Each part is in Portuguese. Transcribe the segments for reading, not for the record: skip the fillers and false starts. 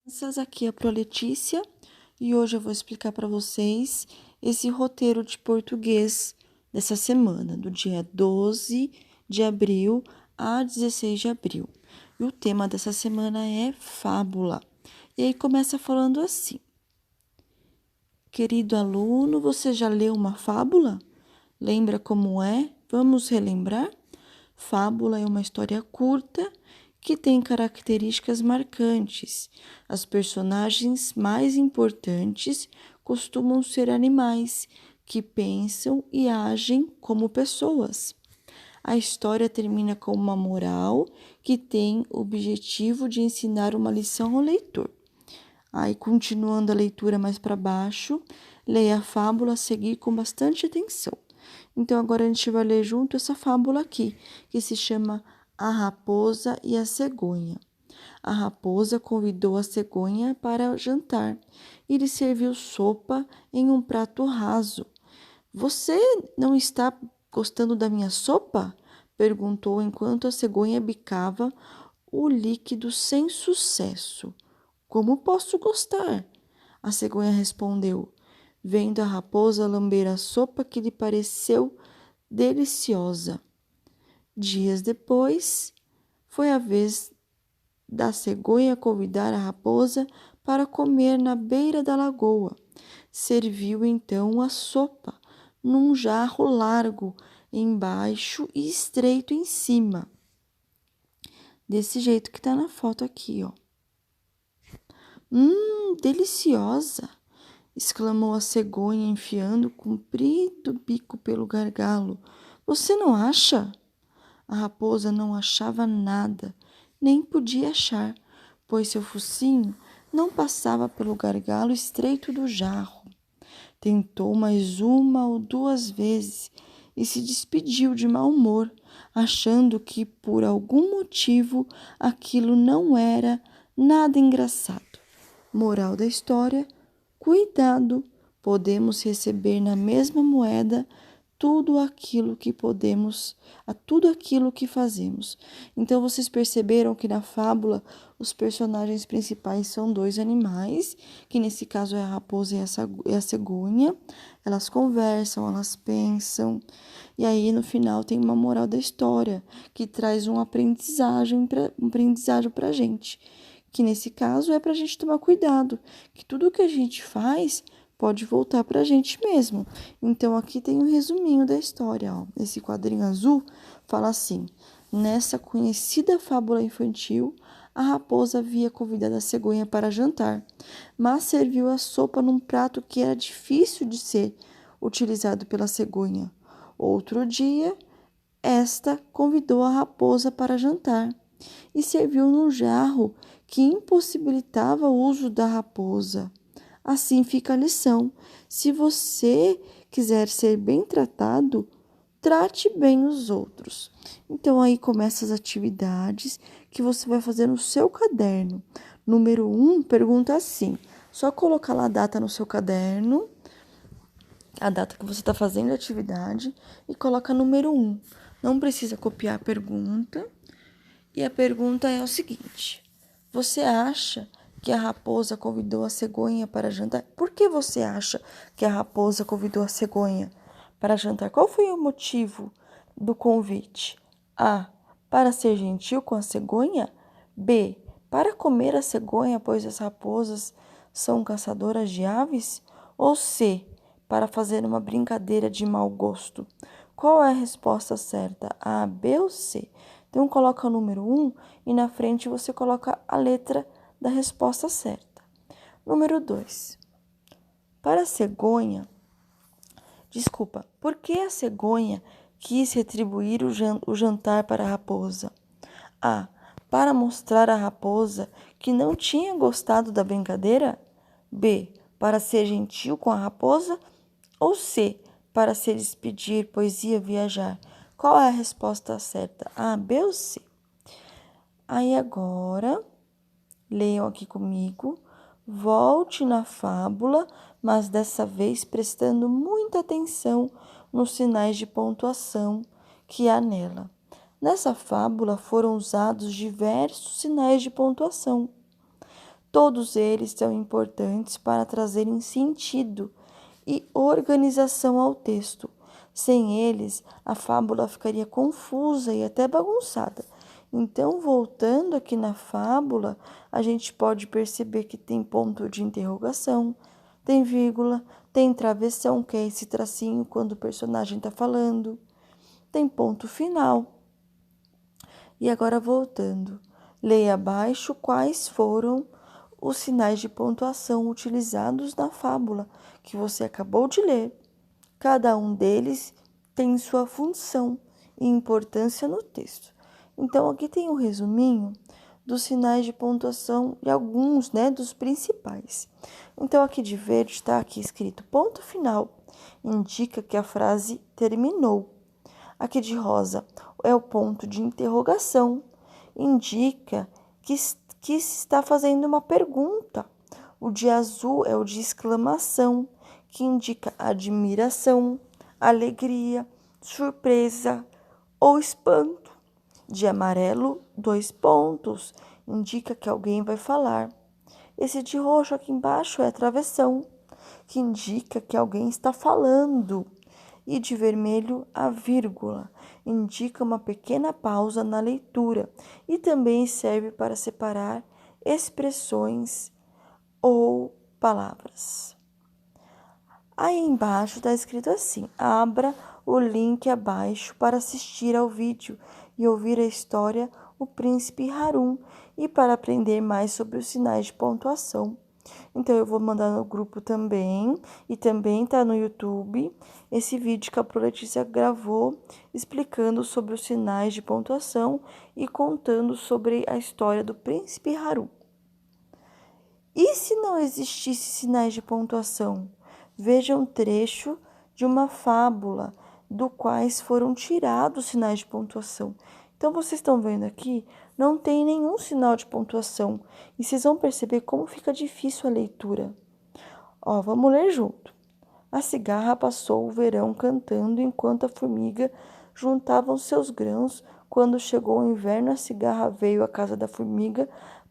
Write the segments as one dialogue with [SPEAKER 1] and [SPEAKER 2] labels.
[SPEAKER 1] Crianças, aqui é a Pro Letícia e hoje eu vou explicar para vocês esse roteiro de português dessa semana, do dia 12 de abril a 16 de abril. E o tema dessa semana é fábula. E aí começa falando assim: Querido aluno, você já leu uma fábula? Lembra como é? Vamos relembrar? Fábula é uma história curta que tem características marcantes. As personagens mais importantes costumam ser animais que pensam e agem como pessoas. A história termina com uma moral que tem o objetivo de ensinar uma lição ao leitor. Aí, continuando a leitura mais para baixo, leia a fábula a seguir com bastante atenção. Então, agora a gente vai ler junto essa fábula aqui, que se chama A Raposa e a Cegonha. A raposa convidou a cegonha para jantar e lhe serviu sopa em um prato raso. Você não está gostando da minha sopa? Perguntou enquanto a cegonha bicava o líquido sem sucesso. Como posso gostar? A cegonha respondeu, vendo a raposa lamber a sopa que lhe pareceu deliciosa. Dias depois, foi a vez da cegonha convidar a raposa para comer na beira da lagoa. Serviu então a sopa num jarro largo embaixo e estreito em cima. Desse jeito que tá na foto aqui, ó. Deliciosa! Exclamou a cegonha, enfiando o comprido bico pelo gargalo. Você não acha? A raposa não achava nada, nem podia achar, pois seu focinho não passava pelo gargalo estreito do jarro. Tentou mais uma ou duas vezes e se despediu de mau humor, achando que por algum motivo aquilo não era nada engraçado. Moral da história: cuidado, podemos receber na mesma moeda tudo aquilo que fazemos. Então vocês perceberam que na fábula os personagens principais são dois animais, que nesse caso é a raposa e a cegonha. Elas conversam, elas pensam, e aí no final tem uma moral da história que traz um aprendizagem para a gente, que nesse caso é para a gente tomar cuidado, que tudo que a gente faz pode voltar para a gente mesmo. Então, aqui tem um resuminho da história. Ó. Esse quadrinho azul fala assim: nessa conhecida fábula infantil, a raposa havia convidado a cegonha para jantar, mas serviu a sopa num prato que era difícil de ser utilizado pela cegonha. Outro dia, esta convidou a raposa para jantar e serviu num jarro que impossibilitava o uso da raposa. Assim fica a lição: se você quiser ser bem tratado, trate bem os outros. Então, aí começam as atividades que você vai fazer no seu caderno. Número 1, pergunta assim: só colocar lá a data no seu caderno, a data que você está fazendo a atividade, e coloca número 1. Não precisa copiar a pergunta. E a pergunta é o seguinte: você acha que a raposa convidou a cegonha para jantar? Por que você acha que a raposa convidou a cegonha para jantar? Qual foi o motivo do convite? A. Para ser gentil com a cegonha? B. Para comer a cegonha, pois as raposas são caçadoras de aves? Ou C. Para fazer uma brincadeira de mau gosto? Qual é a resposta certa? A, B ou C? Então, coloca o número 1 e na frente você coloca a letra da resposta certa. Número 2. Para a cegonha, por que a cegonha quis retribuir o jantar para a raposa? A. Para mostrar à raposa que não tinha gostado da brincadeira? B. Para ser gentil com a raposa? Ou C. Para se despedir, pois ia viajar? Qual é a resposta certa? A, B ou C? Aí agora, leiam aqui comigo, volte na fábula, mas dessa vez prestando muita atenção nos sinais de pontuação que há nela. Nessa fábula foram usados diversos sinais de pontuação. Todos eles são importantes para trazerem sentido e organização ao texto. Sem eles, a fábula ficaria confusa e até bagunçada. Então, voltando aqui na fábula, a gente pode perceber que tem ponto de interrogação, tem vírgula, tem travessão, que é esse tracinho quando o personagem está falando, tem ponto final. E agora voltando, leia abaixo quais foram os sinais de pontuação utilizados na fábula que você acabou de ler. Cada um deles tem sua função e importância no texto. Então, aqui tem um resuminho dos sinais de pontuação e alguns, dos principais. Então, aqui de verde está aqui escrito ponto final, indica que a frase terminou. Aqui de rosa é o ponto de interrogação, indica que se está fazendo uma pergunta. O de azul é o de exclamação, que indica admiração, alegria, surpresa ou espanto. De amarelo, 2 pontos, indica que alguém vai falar. Esse de roxo aqui embaixo é travessão, que indica que alguém está falando. E de vermelho, a vírgula, indica uma pequena pausa na leitura e também serve para separar expressões ou palavras. Aí embaixo está escrito assim: abra o link abaixo para assistir ao vídeo e ouvir a história O Príncipe Harum e para aprender mais sobre os sinais de pontuação. Então, eu vou mandar no grupo também, e também tá no YouTube, esse vídeo que a Pro Letícia gravou, explicando sobre os sinais de pontuação e contando sobre a história do Príncipe Harum. E se não existisse sinais de pontuação? Veja um trecho de uma fábula, do quais foram tirados sinais de pontuação. Então, vocês estão vendo aqui, não tem nenhum sinal de pontuação. E vocês vão perceber como fica difícil a leitura. Vamos ler junto. A cigarra passou o verão cantando enquanto a formiga juntava os seus grãos. Quando chegou o inverno, a cigarra veio à casa da formiga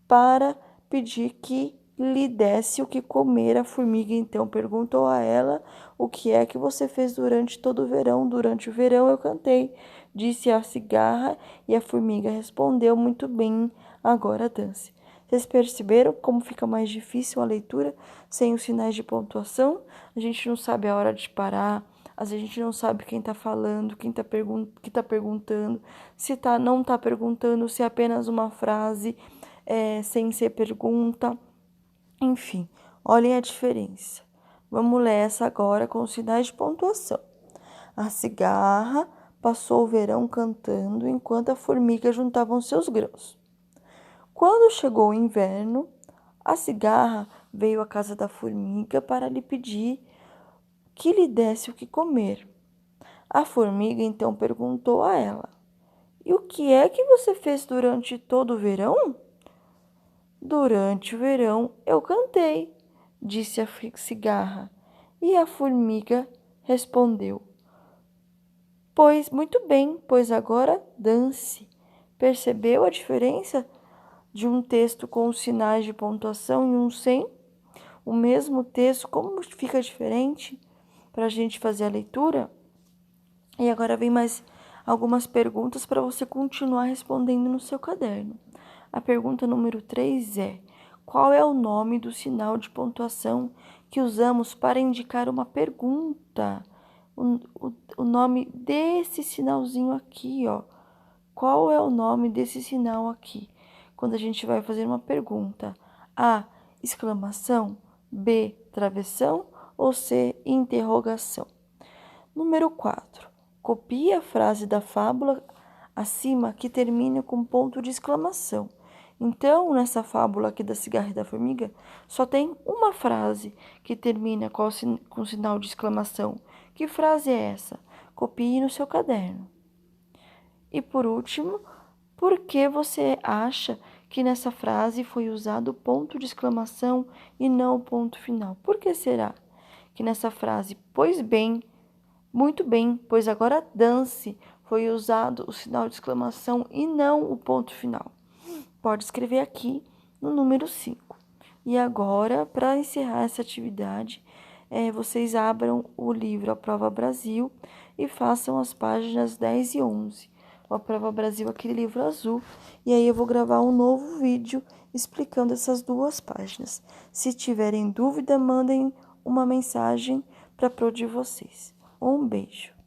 [SPEAKER 1] para pedir que lhe desse o que comer. A formiga então perguntou a ela: o que é que você fez durante todo o verão? Durante o verão eu cantei, disse a cigarra, e a formiga respondeu: muito bem, agora dance. Vocês perceberam como fica mais difícil a leitura sem os sinais de pontuação? A gente não sabe a hora de parar, às vezes a gente não sabe quem está falando, quem está perguntando, se não está perguntando, se é apenas uma frase sem ser pergunta. Enfim, olhem a diferença. Vamos ler essa agora com os sinais de pontuação. A cigarra passou o verão cantando enquanto a formiga juntava os seus grãos. Quando chegou o inverno, a cigarra veio à casa da formiga para lhe pedir que lhe desse o que comer. A formiga então perguntou a ela: e o que é que você fez durante todo o verão? Durante o verão eu cantei, disse a cigarra. E a formiga respondeu: pois muito bem, pois agora dance. Percebeu a diferença de um texto com sinais de pontuação e um sem? O mesmo texto, como fica diferente para a gente fazer a leitura? E agora vem mais algumas perguntas para você continuar respondendo no seu caderno. A pergunta número 3 é: qual é o nome do sinal de pontuação que usamos para indicar uma pergunta? O nome desse sinalzinho aqui, ó. Qual é o nome desse sinal aqui? Quando a gente vai fazer uma pergunta: A, exclamação, B, travessão ou C, interrogação? Número 4. Copie a frase da fábula acima que termina com ponto de exclamação. Então, nessa fábula aqui da cigarra e da formiga, só tem uma frase que termina com sinal de exclamação. Que frase é essa? Copie no seu caderno. E por último, por que você acha que nessa frase foi usado o ponto de exclamação e não o ponto final? Por que será que nessa frase, pois bem, muito bem, pois agora dance, foi usado o sinal de exclamação e não o ponto final? Pode escrever aqui no número 5. E agora, para encerrar essa atividade, vocês abram o livro A Prova Brasil e façam as páginas 10 e 11. O A Prova Brasil, aquele livro azul. E aí eu vou gravar um novo vídeo explicando essas duas páginas. Se tiverem dúvida, mandem uma mensagem para a Pro de vocês. Um beijo.